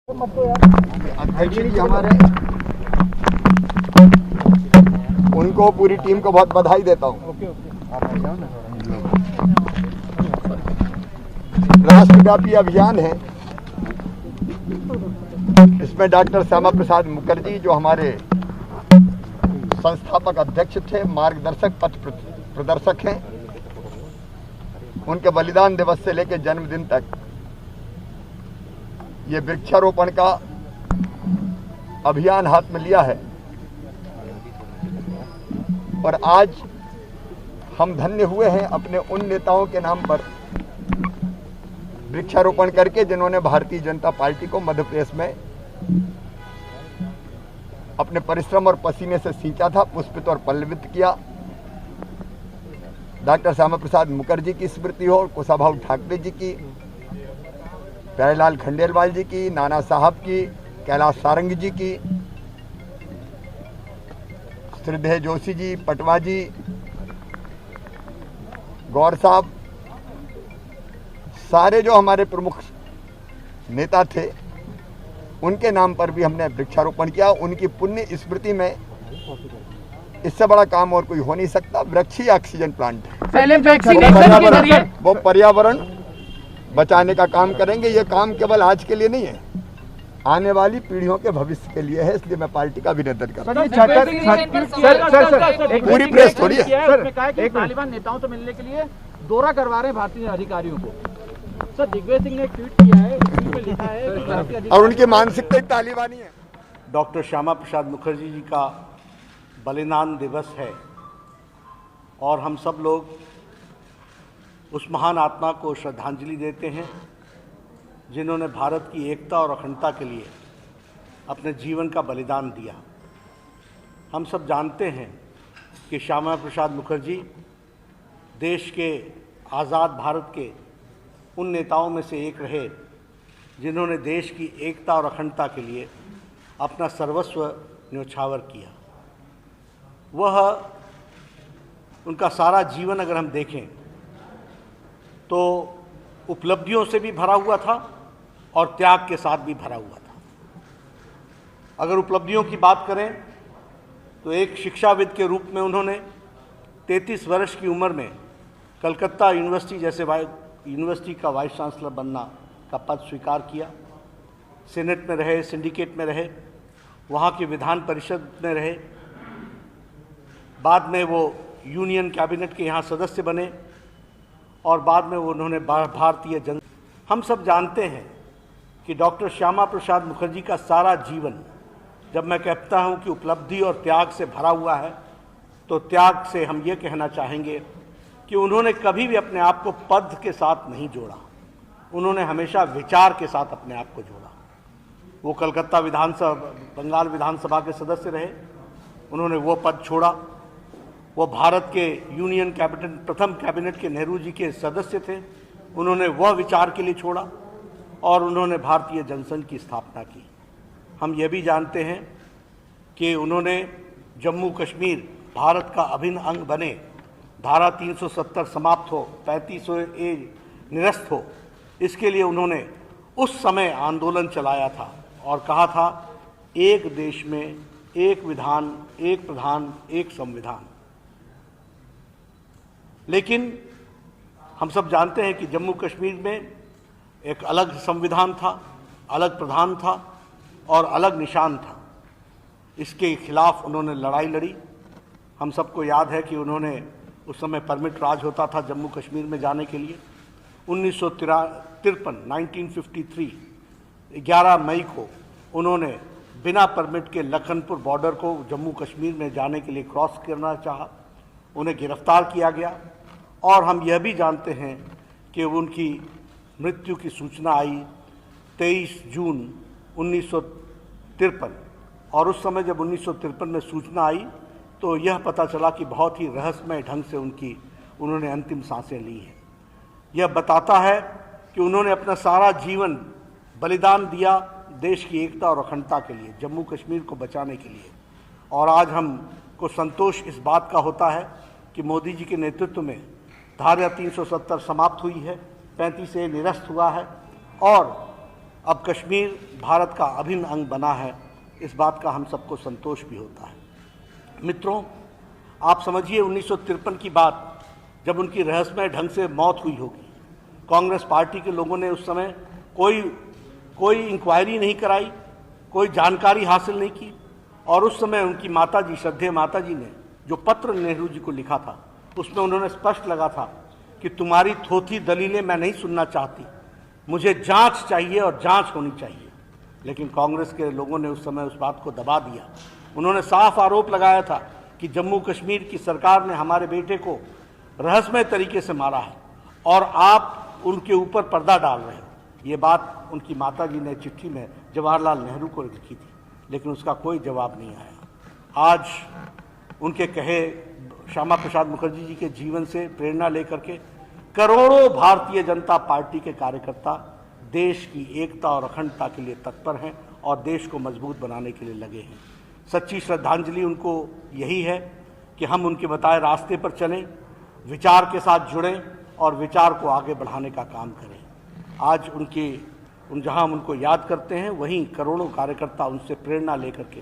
अध्यक्ष जी हमारे, उनको पूरी टीम को बहुत बधाई देता हूँ। राष्ट्रव्यापी अभियान है, इसमें डॉक्टर श्यामा प्रसाद मुखर्जी जो हमारे संस्थापक अध्यक्ष थे, मार्गदर्शक पथ प्रदर्शक हैं, उनके बलिदान दिवस से लेकर जन्मदिन तक ये वृक्षारोपण का अभियान हाथ में लिया है। और आज हम धन्य हुए हैं अपने उन नेताओं के नाम पर वृक्षारोपण करके जिन्होंने भारतीय जनता पार्टी को मध्य प्रदेश में अपने परिश्रम और पसीने से सींचा था, पुष्पित और पल्लवित किया। डॉक्टर श्यामा प्रसाद मुखर्जी की स्मृति हो, कुशाभाऊ ठाकरे जी की, प्यारेलाल खंडेलवाल जी की, नाना साहब की, कैलाश सारंग जी की, श्रीधर जोशी जी, पटवा जी, गौर साहब, सारे जो हमारे प्रमुख नेता थे उनके नाम पर भी हमने वृक्षारोपण किया। उनकी पुण्य स्मृति में इससे बड़ा काम और कोई हो नहीं सकता। वृक्ष ही ऑक्सीजन प्लांट है, वो पर्यावरण बचाने का काम करेंगे। ये काम केवल आज के लिए नहीं है, आने वाली पीढ़ियों के भविष्य के लिए है। इसलिए मैं पार्टी का अभिनंदन करता हूं। पूरी प्रेस थोड़ी है। तालिबान नेताओं से मिलने के लिए दौरा करवा रहे हैं भारतीय अधिकारियों को। सर, दिग्विजय सिंह ने एक ट्वीट किया है, उसमें लिखा है और उनकी मानसिकता तालिबानी है। डॉक्टर श्यामा प्रसाद मुखर्जी जी का बलिदान दिवस है और हम सब लोग उस महान आत्मा को श्रद्धांजलि देते हैं जिन्होंने भारत की एकता और अखंडता के लिए अपने जीवन का बलिदान दिया। हम सब जानते हैं कि श्यामा प्रसाद मुखर्जी देश के आज़ाद भारत के उन नेताओं में से एक रहे जिन्होंने देश की एकता और अखंडता के लिए अपना सर्वस्व न्योछावर किया। वह उनका सारा जीवन अगर हम देखें तो उपलब्धियों से भी भरा हुआ था और त्याग के साथ भी भरा हुआ था। अगर उपलब्धियों की बात करें तो एक शिक्षाविद के रूप में उन्होंने 33 वर्ष की उम्र में कलकत्ता यूनिवर्सिटी जैसे यूनिवर्सिटी का वाइस चांसलर बनना का पद स्वीकार किया। सीनेट में रहे, सिंडिकेट में रहे, वहाँ की विधान परिषद में रहे, बाद में वो यूनियन कैबिनेट के यहाँ सदस्य बने और बाद में उन्होंने भारतीय जन। हम सब जानते हैं कि डॉक्टर श्यामा प्रसाद मुखर्जी का सारा जीवन, जब मैं कहता हूं कि उपलब्धि और त्याग से भरा हुआ है, तो त्याग से हम ये कहना चाहेंगे कि उन्होंने कभी भी अपने आप को पद के साथ नहीं जोड़ा। उन्होंने हमेशा विचार के साथ अपने आप को जोड़ा। वो कलकत्ता बंगाल विधानसभा के सदस्य रहे, उन्होंने वो पद छोड़ा। वो भारत के यूनियन कैबिनेट, प्रथम कैबिनेट के नेहरू जी के सदस्य थे, उन्होंने वह विचार के लिए छोड़ा और उन्होंने भारतीय जनसंघ की स्थापना की। हम ये भी जानते हैं कि उन्होंने जम्मू कश्मीर भारत का अभिन्न अंग बने, धारा 370 समाप्त हो, 35A निरस्त हो, इसके लिए उन्होंने उस समय आंदोलन चलाया था और कहा था एक देश में एक विधान, एक प्रधान, एक संविधान। लेकिन हम सब जानते हैं कि जम्मू कश्मीर में एक अलग संविधान था, अलग प्रधान था और अलग निशान था। इसके खिलाफ उन्होंने लड़ाई लड़ी। हम सबको याद है कि उन्होंने उस समय परमिट राज होता था जम्मू कश्मीर में जाने के लिए। 1953 11 मई को उन्होंने बिना परमिट के लखनपुर बॉर्डर को जम्मू कश्मीर में जाने के लिए क्रॉस करना चाहा। उन्हें गिरफ्तार किया गया और हम यह भी जानते हैं कि उनकी मृत्यु की सूचना आई 23 जून 1953 और उस समय जब 1953 में सूचना आई तो यह पता चला कि बहुत ही रहस्यमय ढंग से उन्होंने अंतिम सांसें ली हैं। यह बताता है कि उन्होंने अपना सारा जीवन बलिदान दिया देश की एकता और अखंडता के लिए, जम्मू कश्मीर को बचाने के लिए। और आज हमको संतोष इस बात का होता है कि मोदी जी के नेतृत्व में धारा 370 समाप्त हुई है, 35A निरस्त हुआ है और अब कश्मीर भारत का अभिन्न अंग बना है, इस बात का हम सबको संतोष भी होता है। मित्रों, आप समझिए 1953 की बात, जब उनकी रहस्यमय ढंग से मौत हुई होगी। कांग्रेस पार्टी के लोगों ने उस समय कोई इंक्वायरी नहीं कराई, कोई जानकारी हासिल नहीं की, और उस समय उनकी माताजी, श्रद्धेय माताजी ने जो पत्र नेहरू जी को लिखा था, उसमें उन्होंने स्पष्ट लगा था कि तुम्हारी थोथी दलीलें मैं नहीं सुनना चाहती, मुझे जांच चाहिए और जांच होनी चाहिए। लेकिन कांग्रेस के लोगों ने उस समय उस बात को दबा दिया। उन्होंने साफ आरोप लगाया था कि जम्मू कश्मीर की सरकार ने हमारे बेटे को रहस्यमय तरीके से मारा है और आप उनके ऊपर पर्दा डाल रहे हो। ये बात उनकी माताजी ने चिट्ठी में जवाहरलाल नेहरू को लिखी थी, लेकिन उसका कोई जवाब नहीं आया। आज उनके कहे श्यामा प्रसाद मुखर्जी जी के जीवन से प्रेरणा लेकर के करोड़ों भारतीय जनता पार्टी के कार्यकर्ता देश की एकता और अखंडता के लिए तत्पर हैं और देश को मजबूत बनाने के लिए लगे हैं। सच्ची श्रद्धांजलि उनको यही है कि हम उनके बताए रास्ते पर चलें, विचार के साथ जुड़ें और विचार को आगे बढ़ाने का काम करें। आज जहां हम उनको याद करते हैं, वहीं करोड़ों कार्यकर्ता उनसे प्रेरणा लेकर के